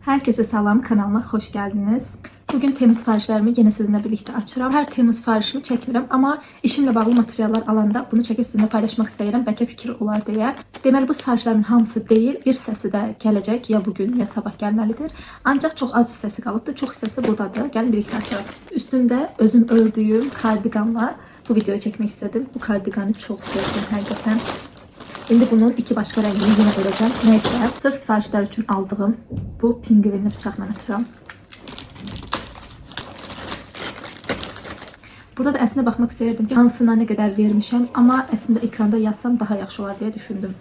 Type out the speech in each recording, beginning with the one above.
Herkese salam, kanalıma hoş geldiniz. Bugün Temmuz sifarişlerimi yine sizinle birlikte açıram. Her Temmuz sifarişimi çekmirəm, ama işimle bağlı materiallar alanda bunu çekip sizinle paylaşmak istəyirəm. Bəlkə fikir olar deyə. Deməli bu sifarişlərimin hamısı değil, bir hissəsi də gələcək, ya bugün ya sabah gəlməlidir. Ancaq çox az hissəsi qalıbdır, çox hissəsi buradadır. Gəlin birlikte açalım. Üstümdə özüm ördüyüm kardiganla bu videoyu çekmek istedim. Bu kardiganı çok sevdim həqiqətən. Şimdi bunun iki başka rengini yine öreceğim. Neyse, sırf sifarişler için aldığım bu pingvinli bıçakla açıram. Burada da əslində baxmaq istəyirdim ki, hansına ne kadar vermişəm, amma əslində ekranda yazsam daha yaxşı olar deyə düşündüm.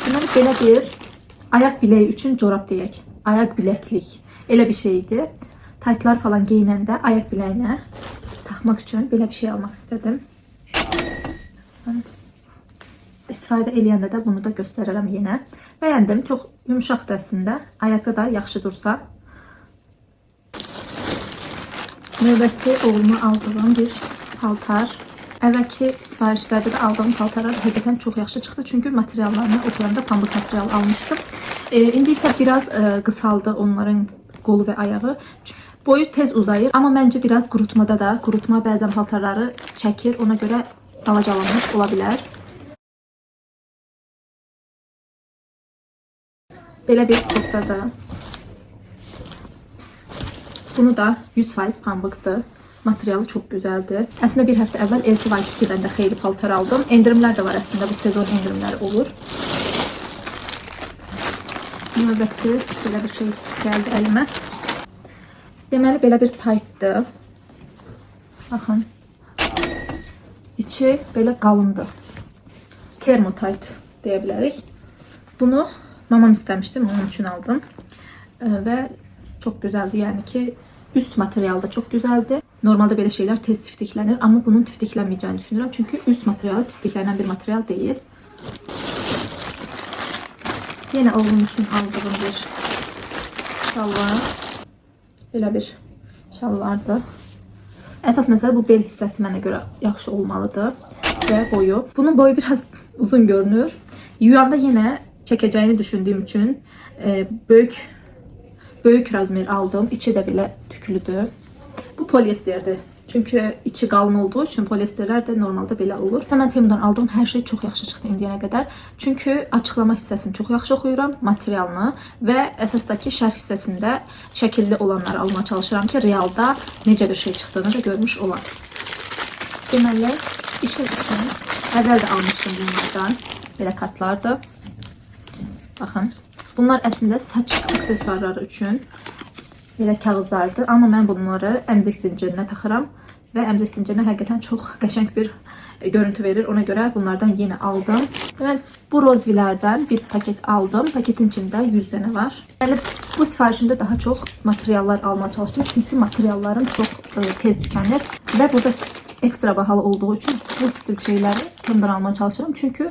Deməli belə bir ayak bileği üçün corab deyək. Ayak biləklik. Elə bir şeydi. Taytlar falan geyinəndə ayak biləyinə taxmaq üçün belə bir şey almaq istedim. İstifadə eləyəndə də bunu da göstərərəm yenə. Bəyəndim. Çox yumuşaqdır əslində. Ayaqda da yaxşı dursa. Növbəti oğluma aldığım bir paltar. Əvvəlki sifarişlərdə də aldığım paltarlar həqiqətən çox yaxşı çıxdı. Çünki materiallarını oturanda pambıq material almışdım. İndi isə biraz qısaldı onların qolu və ayağı. Boyu tez uzayır. Amma məncə biraz qurutma bəzən paltarları çəkir. Ona görə balacalanmış ola bilər. Belə bir koftada. Bunu da 100% pambıqdır. Materialı çok güzeldi. Aslında bir hafta evvel LCY2'den de xeyli paltar aldım. Endirimler de var aslında. Bu sezon endirimleri olur. Növbəti belə bir şey geldi elime. Deməli belə bir taytdır. Baxın. İçi böyle qalındır. Termotayt deyə bilərik. Bunu mamam istemiştim. Onun için aldım. Ve çok güzeldi. Yani ki üst material da çok güzeldi. Normalde böyle şeyler tez tiftiklenir. Ama bunun tiftiklenmeyeceğini düşünüyorum. Çünkü üst materialı tiftiklenen bir material değil. Yine oğlum için aldığım bir şalvar. Böyle bir şalvardı. Əsas məsələ bu bel hissəsi mənə görə yaxşı olmalıdır və boyu. Bunun boyu biraz uzun görünür. Yuyanda yenə çəkəcəyini düşündüyüm üçün böyük razmer aldım. İçi də belə tüklüdür. Bu polyesterdir. Çünkü içi qalın olduğu için polyesterler de normalde belə olur. Mən Temu'dan aldığım her şey çok yaxşı çıxdı indiyənə qədər. Çünkü açıqlama hissəsini çox yaxşı oxuyuram, materialını və əsasdakı şərh hissəsində şəkilli olanları almaya çalışıram ki, realda necə bir şey çıxdığını da görmüş olam. Deməli, işim üçün əvvəl də almışdım bunlardan. Belə kartlardır. Baxın. Bunlar əslində saç aksesuarları üçün belə kağızlardır. Amma mən bunları əmzik zincirinə taxıram. Ve əmzik zincirinə həqiqətən çox qəşəng bir görüntü verir. Ona göre bunlardan yine aldım. Ben bu rozvilerden bir paket aldım. Paketin içinde 100 tane var. Yani bu sifarişimde daha çok materiallar almaya çalıştım. Çünkü materiallarım çok tez tükenir. Ve burada ekstra bahalı olduğu için bu stil şeyleri Temu'dan almaya çalışıyorum. Çünkü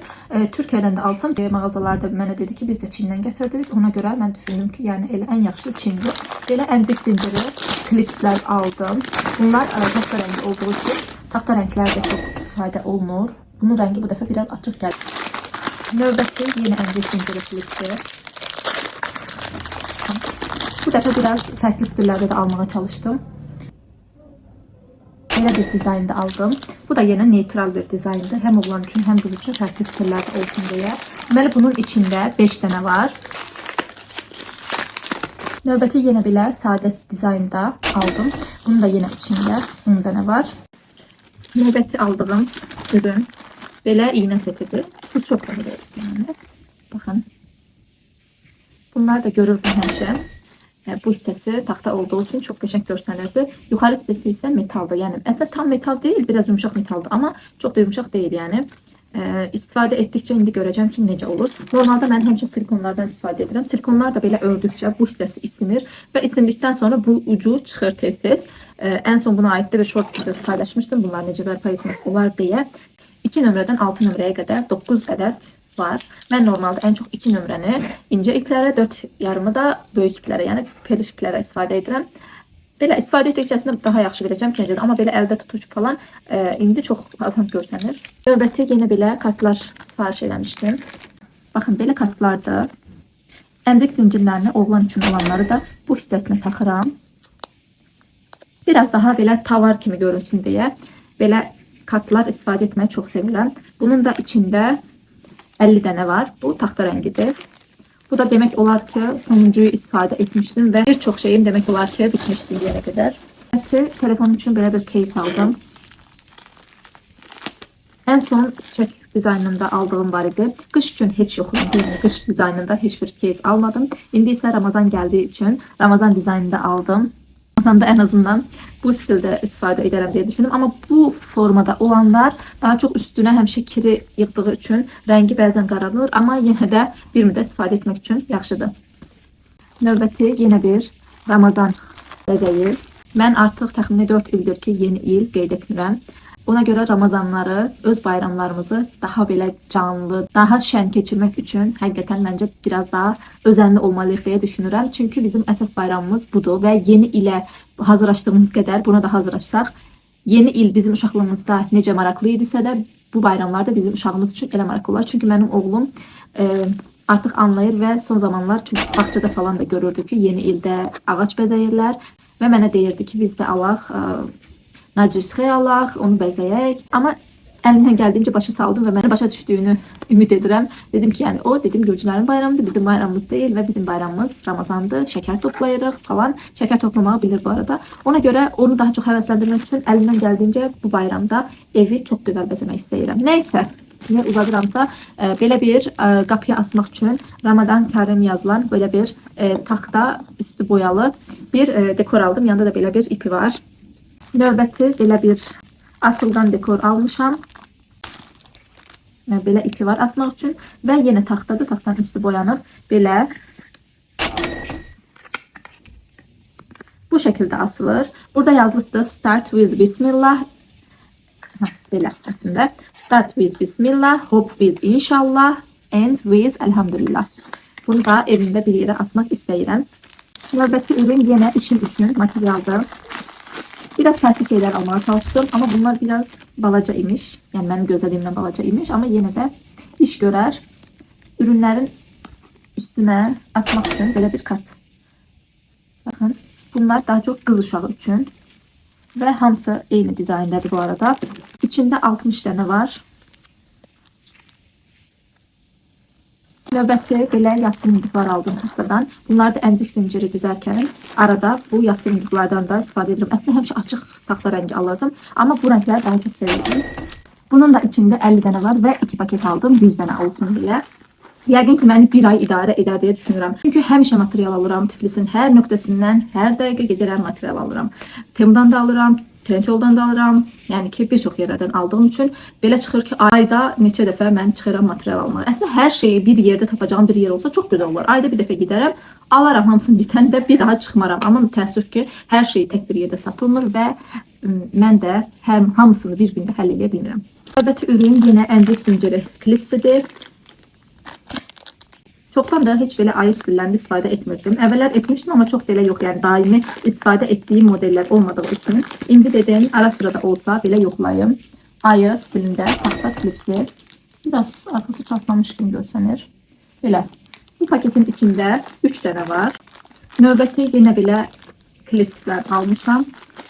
Türkiye'den de alsam mağazalarda mənə dedi ki biz de Çin'den getirdik. Ona göre ben düşündüm ki yani elə en yaxşı Çin'dir. Belə əmzik zinciri, klipsler aldım. Bunlar tahta rengi olduğu için tahta renkler de çok istifadə olunur. Bunun rengi bu defa biraz açık geldi. Növbəti yine əmzik zinciri klipsi. Bu defa biraz farklı stillerde de almaya çalıştım. Belə bir dizaynda aldım. Bu da yine neutral bir dizayndır. Hem oğlan için hem kız için farklı stillerde olsun diye. Deməli bunun içinde 5 tane var. Növbəti yine belə sade dizaynda aldım. Bunun da yine içinde 10 tane var. Növbəti aldığım ürün belə iğne setidir. Bu çok önemli yani. Bakın. Bunlar da görürdüm həmişə. Bu hissəsi taxta olduğu için çok qəşəng görsənirdi. Yuxarı hissəsi isə metaldır. Yəni əslində tam metal değil, biraz yumuşaq metaldır, ama çok da yumuşaq değil yani. İstifadə etdikcə indi görəcəm ki necə olur. Normalde mən həmişə silikonlardan istifadə edirəm. Silikonlar da belə ördükcə bu hissəsi isinir və isindikdən sonra bu ucu çıxır tez-tez. En son buna aid də bir short video paylaşmışdım. Bunlar necə bərpa etmək olar deyə. 2 nömrədən 6 nömrəyə qədər 9 ədəd var. Ben normalde en çok 2 nömrəni ince iplərə, 4 yarımı da böyük iplərə, yəni peluş iplərə istifadə edirəm. Belə istifadə etdikcə əslində daha yaxşı biləcəm ki, amma belə əldə tutucu falan indi çox asan görsənir. Növbəti yenə belə kartlar sifariş eləmişdim. Baxın belə kartlarda Əmcək zincirlərini oğlan üçün olanları da bu hissəsinə taxıram. Biraz daha belə tavar kimi görünsün deyə belə kartlar istifadə etməyi çox sevirəm. Bunun da içində 50 dənə var. Bu taxta rəngidir. Bu da demək olar ki, sonuncuyu istifadə etmişdim və bir çox şeyim demək olar ki, bitmişdi yerə qədər. Telefon üçün belə bir case aldım. En son çiçək dizaynında aldığım var idi. Qış üçün heç yox idi. Qış dizaynında heç bir case almadım. İndi isə Ramazan gəldiyi üçün Ramazan dizaynında aldım. Ramazanda en azından bu stildə istifadə edərəm deyə düşündüm. Amma bu formada olanlar daha çox üstünə həmişə kiri yığdığı üçün rəngi bəzən qaralır. Amma yenə də bir müddət istifadə etmək üçün yaxşıdır. Növbəti yenə bir Ramazan bəzəyi. Mən artıq təxminən 4 ildir ki, yeni il qeyd etmirəm. Ona görə Ramazanları, öz bayramlarımızı daha belə canlı, daha şən keçirmək üçün həqiqətən məncə biraz daha özənli olmalıyıq deyə düşünürəm. Çünki bizim əsas bayramımız budur və yeni ilə hazırlaşdığımız qədər buna da hazırlaşsaq, yeni il bizim uşaqlığımızda necə maraqlı idisə də bu bayramlar da bizim uşağımız üçün elə maraqlı olar. Çünki mənim oğlum artıq anlayır və son zamanlar çünki bağçada falan da görürdü ki, yeni ildə ağac bəzəyirlər və mənə deyirdi ki, biz də alaq Nacüsxey alaq, onu bəzəyək. Amma əlimdən gəldiyincə başa saldım və mənə başa düşdüyünü ümid edirəm. Dedim ki, yəni o dedim Gürcülərin bayramıdır, bizim bayramımız deyil və bizim bayramımız Ramazandır. Şəkər toplayırıq falan. Şəkər toplamağı bilir bu arada. Ona görə onu daha çox həvəsləndirmək üçün əlimdən gəldiyincə bu bayramda evi çox gözəl bəzəmək istəyirəm. Nəysə, niyə uzadıramsa, belə bir qapıya asmaq üçün Ramadan Karim yazılan belə bir taxta üstü boyalı bir dekor aldım. Yanında da belə bir ipi var. Növbəti belə bir asıldan dekor almışam. Belə ipi var asmaq üçün və yenə taxtadır. Taxtanın üstü boyanıb belə bu şəkildə asılır. Burada yazılıbdır Start with Bismillah. Belə əslində. Start with Bismillah, Hope with İnşallah and with Elhamdülillah. Bunu da evimdə bir yerə asmaq istəyirəm. Növbəti ürün yenə işim üçün materialdır. Biraz fərqli şeyler almaya çalıştım ama bunlar biraz balaca imiş. Yani benim gözlediğimden balaca imiş ama yine de iş görer. Ürünlerin üstüne asmak için böyle bir kat. Bakın bunlar daha çok kız uşağı için. Ve hamısı aynı dizayndadır bu arada. İçinde 60 tane var. Növbəti belə yastırmıcıqlar aldım taxtadan. Bunlar da əmcək zinciri düzərkən arada bu yastırmıcıqlardan da istifadə edirəm. Əslində həmişə açıq taxta rəngi alırdım. Amma bu rəngləri daha çox sevirdim. Bunun da içində 50 dənə var və 2 paket aldım 100 dənə olsun deyə. Yəqin ki, məni bir ay idarə edər deyə düşünürəm. Çünki həmişə material alıram. Tiflisin hər nöqtəsindən hər dəqiqə gedirəm material alıram. Temudan da alıram. Trendyoldan da alıram. Yəni ki, bir çox yerlərdən aldığım üçün belə çıxır ki, ayda neçə dəfə mən çıxıram material almağa. Əslində hər şeyi bir yerdə tapacağım bir yer olsa çox gözəl olar. Ayda bir dəfə gedərəm, alaram hamısını bitən və bir daha çıxmaram. Amma təəssüf ki, hər şey tək bir yerdə satılmır və mən də hamısını bir gündə həll edə bilmirəm. Növbəti ürün yenə əmcək zinciri klipsidir. Çoxdan da heç belə ayı stillərində istifadə etmirdim. Əvvəllər etmişdim amma çox belə yox, yəni daimi istifadə etdiyim modeller olmadığı üçün. İndi dedim, ara sıra da olsa belə yoxlayım. Ayı stilində taxta klipsi. Biraz arxası çarpmamış kimi görsənir. Belə. Bu paketin içində 3 dənə var. Növbəti yenə belə klipslər almışam.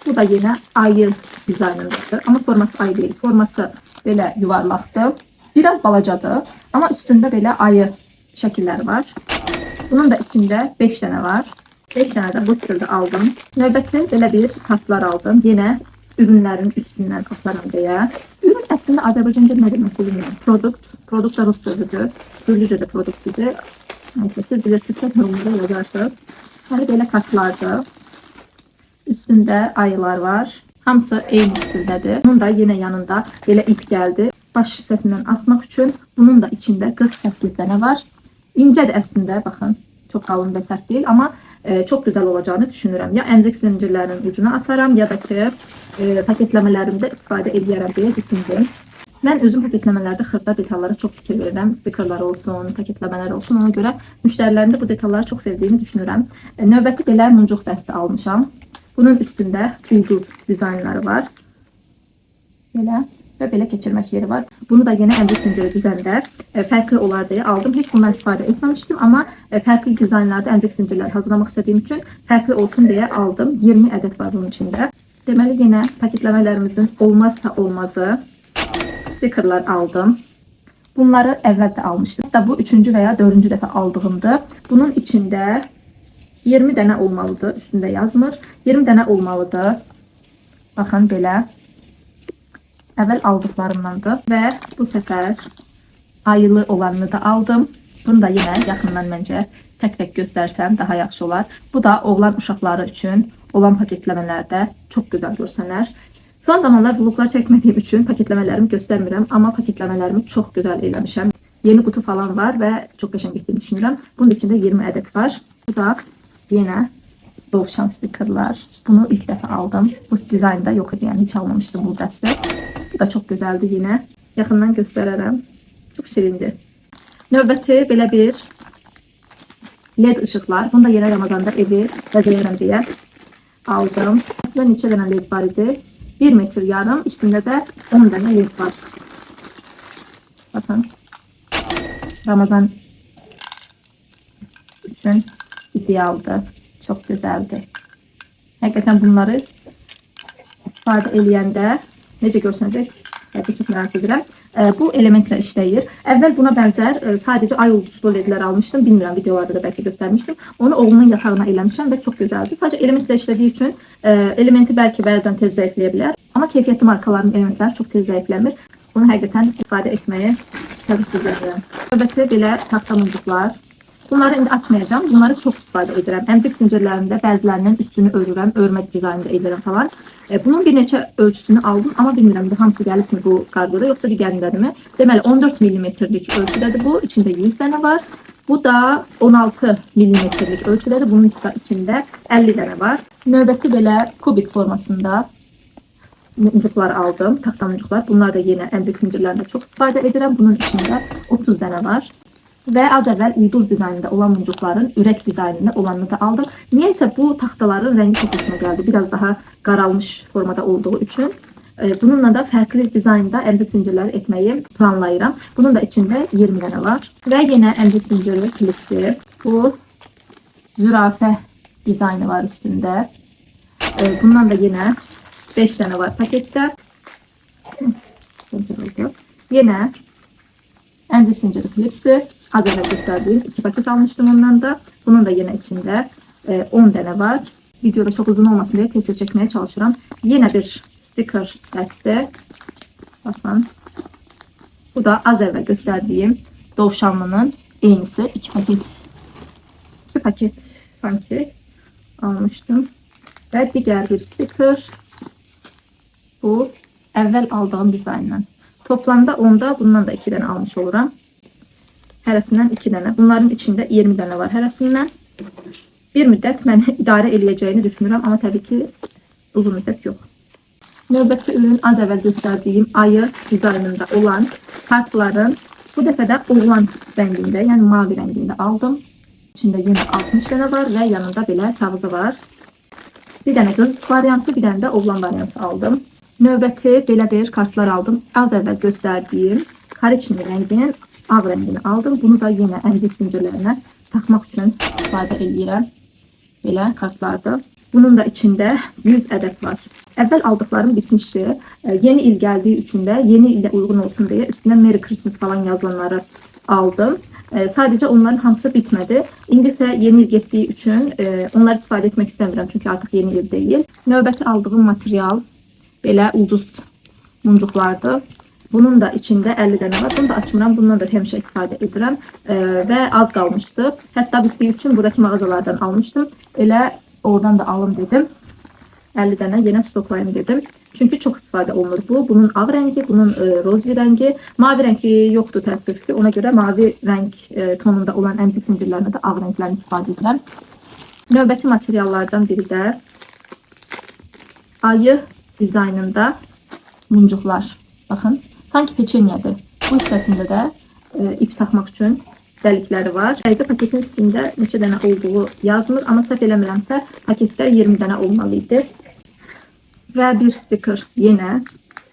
Bu da yenə ayı dizaynındadır. Amma forması ayı deyil. Forması belə yuvarlaqdır. Biraz balacadır. Amma üstündə belə ayı şəkilləri var. Bunun da içində 5 dənə var. 5 dənə də bu stildə aldım. Növbəti belə bir kartlar aldım. Yenə ürünlərin üstündən asaram deyə. Ürün əslində Azərbaycanca nə demək bilmirəm. Produkt da rus sözüdür. Gürcücə də produktidir. Neyse, siz bilirsinizsə yorumlarda yazarsınız. Hani belə kartlardır. Üstündə ayılar var. Hamısı eyni stildədir. Bunun da yenə yanında belə ip gəldi. Baş hissəsindən asmaq üçün bunun da içində 48 dənə var. İncədir əslində, baxın. Çox qalın və sərt deyil, amma çox gözəl olacağını düşünürəm. Ya əmcək zincirlərinin ucuna asaram, ya da ki paketləmələrimdə istifadə edərəm deyə düşündüm. Mən özüm paketləmələrdə xırda detallara çox fikir verirəm. Stikerlər olsun, paketləmələr olsun. Ona görə müştərilərin də bu detalları çox sevdiyini düşünürəm. Növbəti belə muncuq dəsti almışam. Bunun üstündə ulduz dizaynları var. Belə. və belə keçirmək yeri var. Bunu da yenə əmzik zinciri düzəndə fərqli olar deyə aldım. Heç bundan istifadə etməmişdim, amma fərqli dizaynlarda əmzik zincirləri hazırlamaq istədiyim üçün fərqli olsun deyə aldım. 20 ədəd var bunun içində. Deməli yenə paketləmələrimizin olmazsa olmazı stikerlər aldım. Bunları əvvəl də almışdım. Da bu 3-cü və ya 4-cü dəfə aldığımdır. Bunun içində 20 dənə olmalıdır. Üstündə yazmır. 20 dənə olmalıdır. Baxın belə. Əvvəl aldıqlarımdandır və bu səfər ayılı olanını da aldım. Bunu da yenə yaxından məncə tək-tək göstərsəm daha yaxşı olar. Bu da oğlan uşaqları üçün olan paketləmələrdə çox gözəl görsənər. Son zamanlar vloglar çəkmədiyim üçün paketləmələrimi göstərmirəm, amma paketləmələrimi çox gözəl eləmişəm. Yeni qutu falan var və çox qəşəng etdiyini düşünürəm. Bunun içində 20 ədəd var. Bu da yenə dovşan stikerlər. Bunu ilk dəfə aldım. Bu dizaynda yox idi, yəni heç almamışdım bu dəstə. Bu da çox gözəldir yenə. Yaxından göstərərəm. Çox şirindir. Növbəti belə bir LED ışıqlar. Bunu da yenə Ramazanda evi bəzəyərəm deyə aldım. Aslında neçə dənə LED var idi? 1 metr yarım, üstündə də 10 dənə LED var. Bakın. Ramazan üçün idealdır. Çox gözəldir. Həqiqətən bunları istifadə eləyəndə necə görsənəcək? Həqiqətən çox merak edirəm. Bu elementlə işləyir. Əvvəl buna bənzər sadəcə ay ulduzlu ledlər almışdım. Bilmirəm, videolarda da bəlkə göstərmişdim. Onu oğlumun yatağına eləmişəm və çox gözəldir. Sadəcə elementlə işlədiyi üçün elementi bəlkə bəzən tez zəifləyə bilər. Amma keyfiyyətli markaların elementləri çox tez zəifləmir. Bunu həqiqətən istifadə etməyi tövsiyə Növbəti belə taxta mumcuqlar. Bunları indi açmayacağım. Bunları çox istifadə edirəm. Əmzik zincirlərində bəzilərinin üstünü örürəm, örmə dizaynında edirəm falan. Bunun bir neçə ölçüsünü aldım, amma bilmirəm də hamısı gəlib mi bu qargoda, yoxsa digərindədirmi? Deməli 14 mm-lik ölçüdədir bu. İçində 100 dənə var. Bu da 16 mm-lik ölçüdədir. Bunun içində 50 dənə var. Növbəti belə kubik formasında mumcuqlar aldım. Taxta mumcuqlar. Bunlar da yenə əmzik zincirlərində çox istifadə edirəm. Bunun içində 30 dənə var. Və az əvvəl ulduz dizaynında olan mumcuqların ürək dizaynında olanını da aldım. Niyeysə bu taxtaların rəngi çox xoşuma gəldi. Biraz daha qaralmış formada olduğu üçün. Bununla da fərqli dizaynda əmzik zincirləri etməyi planlayıram. Bunun da içində 20 dənə var. Və yenə əmzik zinciri klipsi. Bu zürafə dizaynı var üstündə. Bundan da yenə 5 dənə var paketdə. Yenə əmzik zinciri klipsi. Az əvvəl göstərdiyim 2 paket almışdım ondan da. Bunun da yenə içində 10 dənə var. Videoda çox uzun olmasın deyə tez-tez çəkməyə çalışıram. Yenə bir stiker dəstə. Baxın. Bu da az əvvəl göstərdiyim dovşanlının eynisi. 2 paket sanki almışdım. Və digər bir stiker. Bu əvvəl aldığım dizayndan. Toplamda onda bundan da 2 dənə almış oluram. Hərəsindən 2 dənə. Bunların içində 20 dənə var hərəsindən. Bir müddət mən idarə eləyəcəyini düşünürəm, amma təbii ki uzun müddət yox. Növbəti ürün az əvvəl göstərdiyim ayı dizaynında olan kartların bu dəfə də oğlan rəngində, yəni mavi rəngində aldım. İçində yenə 60 dənə var və yanında belə kağızı var. Bir dənə göz variantı, bir dənə də oğlan variantı aldım. Növbəti belə bir kartlar aldım. Az əvvəl göstərdiyim kariçni rənginin ağ rəngini aldım. Bunu da yenə əmzik zincirlərinə taxmaq üçün istifadə edirəm. Belə kartlarda. Bunun da içində 100 ədəd var. Əvvəl aldıqlarım bitmişdi. Yeni il gəldiyi üçün də yeni ilə uyğun olsun deyə üstünə Merry Christmas falan yazılanları aldım. Sadəcə onların hamısı bitmədi. İndi isə yeni il getdiyi üçün onları istifadə etmək istəmirəm. Çünki artıq yeni il deyil. Növbəti aldığım material belə ulduz mumcuqlardır. Bunun da içində 50 dənə var. Bunu da açmıram. Bundan da həmişə istifadə edirəm. Və az qalmışdı. Hətta bitdiyi üçün buradakı mağazalardan almışdım. Elə oradan da alım dedim. 50 dənə yenə stoklayım dedim. Çünki çox istifadə olunur bu. Bunun ağ rəngi, bunun rozli rəngi. Mavi rəngi yoxdur təəssüf ki. Ona görə mavi rəng tonunda olan əmzik zincirlərinə də ağ rənglərini istifadə edirəm. Növbəti materiallardan biri də ayı dizaynında mumcuqlar. Baxın. Sanki peçenyedir. Bu hissəsində də ip taxmaq üçün dəlikləri var. Dəqiqə paketin üstündə neçə dənə olduğu yazmır, amma səhv eləmirəmsə paketdə 20 dənə olmalı idi. Və bir stiker yenə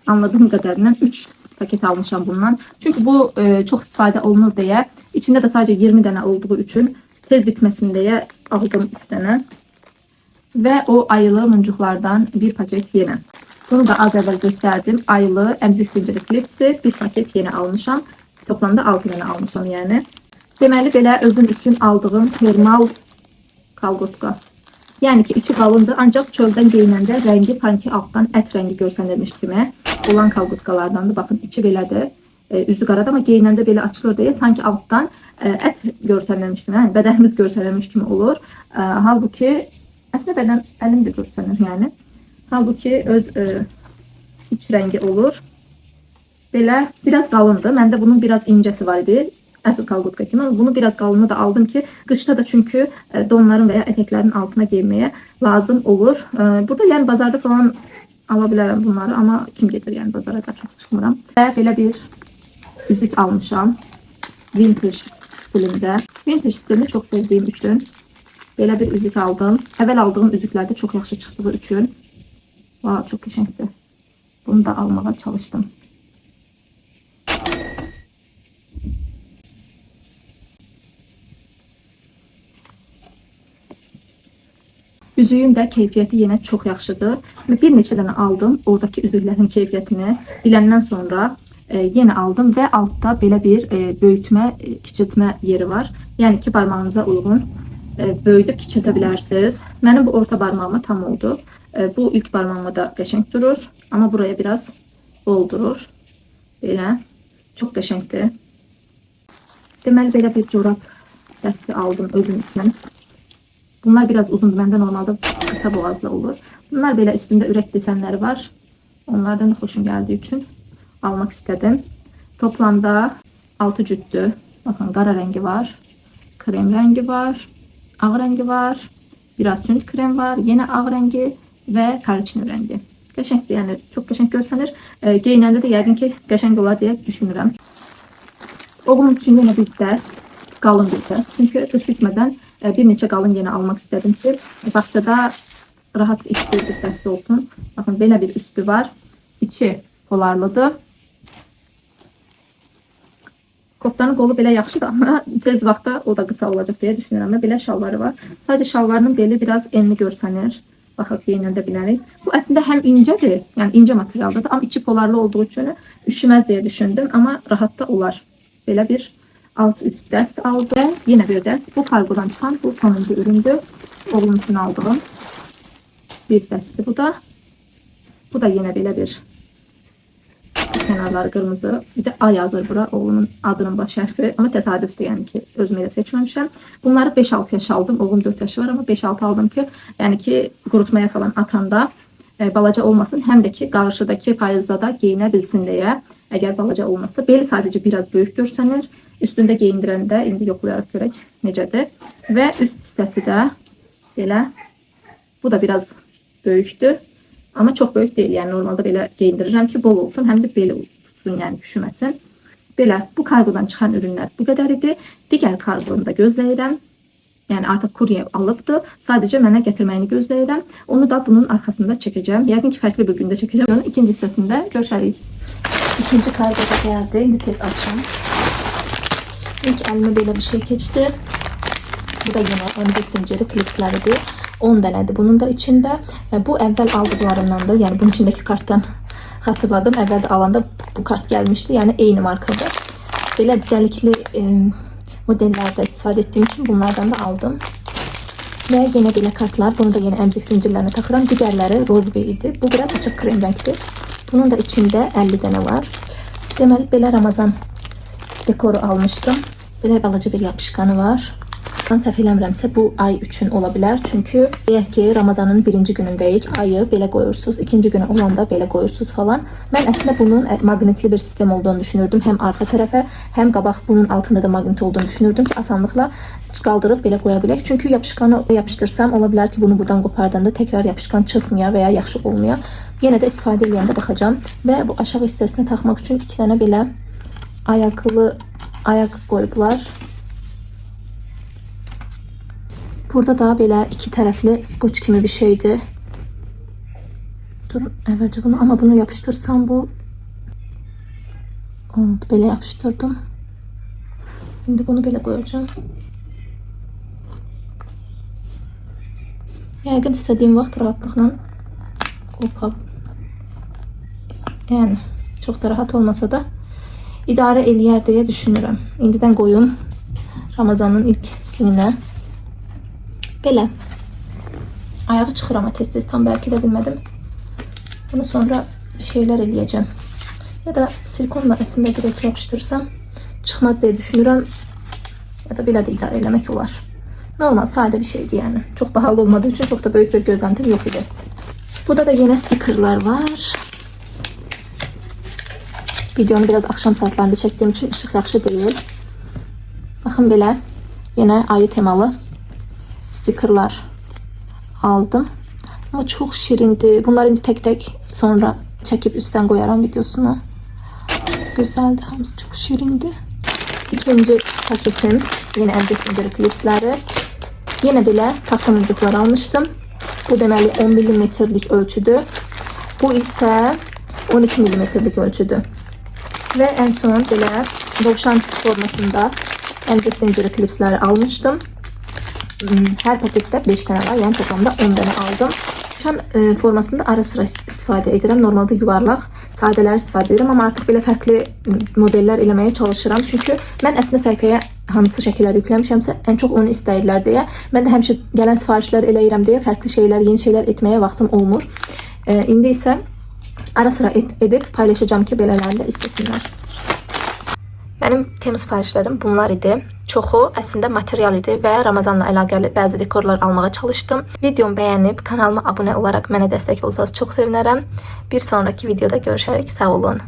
anladığım qədərindən 3 paket almışam bundan. Çünki bu çox istifadə olunur deyə, içində də sadəcə 20 dənə olduğu üçün tez bitməsin deyə aldım 3 dənə. Və o ayılı muncuqlardan bir paket yenə. Bunu da az əvvəl göstərdim. Ayılı əmzik zinciri klipsi bir paket yenə almışam. Toplamda 6 dənə almışam yəni. Deməli belə özüm üçün aldığım termal kalqotka. Yəni ki, içi qalındır, ancaq çöldən geyinəndə rəngi sanki altdan ət rəngi görsənirmiş kimi olan kalqotkalardandır. Baxın, içi belədir. Üzü qaradır, amma geyinəndə belə açılır deyə sanki altdan ət görsənirmiş kimi, yəni bədənimiz görsənirmiş kimi olur. Halbuki əslində bədən əlim də görsənir yəni. Halbuki öz iç rəngi olur. Belə biraz qalındır. Məndə bunun biraz incəsi var idi. Əsl kalqotka kimi. Bunu biraz qalını da aldım ki, qışda da çünki donların və ya ətəklərin altına geyməyə lazım olur. Burada yəni bazarda falan ala bilərəm bunları, amma kim gedir yəni bazara da çox çıxmıram. Və belə bir üzük almışam. Vintage stilində. Vintage stilini çox sevdiyim üçün belə bir üzük aldım. Əvvəl aldığım üzüklər də çox yaxşı çıxdığı üçün. Vau, çox qəşəngdir. Bunu da almağa çalışdım. Üzüyün də keyfiyyəti yenə çox yaxşıdır. Bir neçə dənə aldım. Oradakı üzüklərin keyfiyyətini biləndən sonra yenə aldım və altda belə bir böyütmə, kiçiltmə yeri var. Yəni ki, barmağınıza uyğun böyüdüb kiçiltə bilərsiniz. Mənim bu orta barmağıma tam oldu. Bu ilk barmağıma da qəşəng durur. Amma buraya biraz bol durur. Belə. Çox qəşəngdir. Deməli, belə bir corab dəsti aldım özüm üçün. Bunlar biraz uzundur. Məndə normalda kısa boğazlı olur. Bunlar belə üstündə ürək desenləri var. Onlardan da xoşum gəldiyi üçün almaq istədim. Toplamda 6 cütdür. Baxın, qara rəngi var. Krem rəngi var. Ağ rəngi var. Biraz tünd krem var. Yenə ağ rəngi və kariçin rəngi. Qəşəngdir, yəni çox qəşəng görsənir. Geyinəndə də yəqin ki, qəşəng olar deyə düşünürəm. Oğlum üçün yenə bir dəst. Qalın bir dəst. Çünki qış bitmədən bir neçə qalın yenə almaq istədim ki, bağçada rahat isti bir dəst olsun. Baxın, belə bir üstü var. İçi polarlıdır. Koftanın qolu belə yaxşıdır, amma tez vaxtda o da qısa olacaq deyə düşünürəm. Belə şalvarı var. Sadəcə şalvarının beli biraz enli görsənir. Baxıb geyinəndə bilərik. Bu əslində həm incədir, yəni incə materialdadır, amma içi polarlı olduğu üçün üşüməz deyə düşündüm, amma rahat da olar. Belə bir alt üst dəst aldım. Yenə bir dəst. Bu kargodan çıxan bu sonuncu üründür. Oğlum üçün aldığım bir dəstdir bu da. Bu da yenə belə bir kənarları qırmızı. Bir də A yazır bura. Oğlumun adının baş hərfi. Amma təsadüfdür, yəni ki, özümə elə seçməmişəm. Bunları 5-6 yaş aldım. Oğlum 4 yaşı var, amma 5-6 aldım ki, yəni ki, qurutmaya falan atanda balaca olmasın. Həm də ki, qarşıdakı payızda da geyinə bilsin deyə. Əgər balaca olmazsa. Beli sadəcə biraz böyük görsənir. Üstündə geyindirəndə indi yoxlayaraq görək necədir. Və üst hissəsi də belə. Bu da biraz böyükdür. Amma çox böyük deyil. Yəni normalda belə geyindirirəm ki, bol olsun. Həm də belə tutsun, yəni üşüməsin. Belə bu kargodan çıxan ürünlər bu qədər idi. Digər kargonu da gözləyirəm. Yəni artıq kurye alıbdır. Sadəcə mənə gətirməyini gözləyirəm. Onu da bunun arxasında çəkəcəm. Yəqin ki, fərqli bir gündə çəkəcəm. İkinci hissəsində görüşərik. İkinci kargo da gəldi. İndi tez açım. İlk əlime belə bir şey keçdi. Bu da yenə əmzik zinciri klipsləridir. 10 dənədir bunun da içində. Bu əvvəl aldıqlarımdandır. Yəni bunun içindəki kartdan xatırladım. Əvvəl də alanda bu kart gəlmişdi. Yəni eyni markadır. Belə dəlikli modellərdə istifadə etdiyim üçün bunlardan da aldım. Və yenə belə kartlar. Bunu da yenə əmzik zincirlərini taxıram. Digərləri rozvi idi. Bu biraz açıq krem rəngdir. Bunun da içində 50 dənə var. Deməli belə Ramazan dekoru almışdım. Belə balaca bir yapışkanı var. Səhv eləmirəmsə bu ay üçün ola bilər. Çünki deyək ki, Ramazanın birinci günündəyik. Ayı belə qoyursunuz. İkinci günü olanda belə qoyursunuz falan. Mən əslində bunun maqnitli bir sistem olduğunu düşünürdüm. Həm arxa tərəfə, həm qabaq bunun altında da maqnit olduğunu düşünürdüm ki, asanlıqla qaldırıb belə qoya bilək. Çünki yapışkanı yapışdırsam, ola bilər ki, bunu buradan qopardanda təkrar yapışkan çıxmaya və ya yaxşı olmaya. Yenə də istifadə edəndə baxacağam. Və bu aşağı hissəsinə taxmaq üçün 2 dənə belə ayaq qoyublar. Burada da belə 2 tərəfli skoç kimi bir şeydir. Dur, əvvəlcə bunu, amma bunu yapıştırsam bu oldu. Belə yapıştırdım. Şimdi bunu belə qoyacağım. Yəqin istədiyim vaxt rahatlıqla qopab. Yəni çox da rahat olmasa da idarə eləyər deyə düşünürəm. İndidən qoyum Ramazanın ilk gününə. Belə. Ayağı çıxır ama tez-tez tam belki de bilmədim. Bunu sonra bir şeyler eləyəcəm. Ya da silikonla əslində direkt yapıştırsam çıxmaz diye düşünürəm. Ya da belə də idarə eləmək olar. Normal, sadə bir şeydi yani. Çok pahalı olmadığı için çok da büyük bir gözlentim yok idi. Burada da yine stikerler var. Videonu biraz akşam saatlerinde çektiğim için ışık yaxşı değil. Bakın belə yine ayı temalı stikerler aldım. Ama çok şirindi. Bunları indi tek sonra çekip üstten koyarım videosuna. Güzeldi. Hamısı çok şirindi. İkinci paketim. Yine elde sindiri klipsleri. Yine bile taxta mıncıqlar almıştım. Bu deməli 10 mm'lik ölçüdü. Bu ise 12 mm'lik ölçüdü. Ve en son belə dovşan formasında emcik zinciri klipsleri almıştım. Her pakette 5 tane var. Yani toplamda 10 tane aldım. Dovşan formasında ara sıra istifade edirəm. Normalde yuvarlaq sadeler istifade edirəm. Ama artık belə fərqli modeller eləməyə çalışıram. Çünkü mən əslində səhifəyə hansı şəkillər yükləmişəmsə en çok onu istəyirlər deyə. Mən də həmişə gələn sifarişlər eləyirəm deyə fərqli şeyler, yeni şeyler etməyə vaxtım olmur. İndi isə ara sıra edip paylaşacağım ki belələrini də istəsinlər. Mənim Temu sifarişlərim bunlar idi. Çoxu əslində material idi və Ramazanla əlaqəli bəzi dekorlar almağa çalışdım. Videomu bəyənib kanalıma abunə olaraq mənə dəstək olsanız çox sevinərəm. Bir sonraki videoda görüşərək, sağ olun.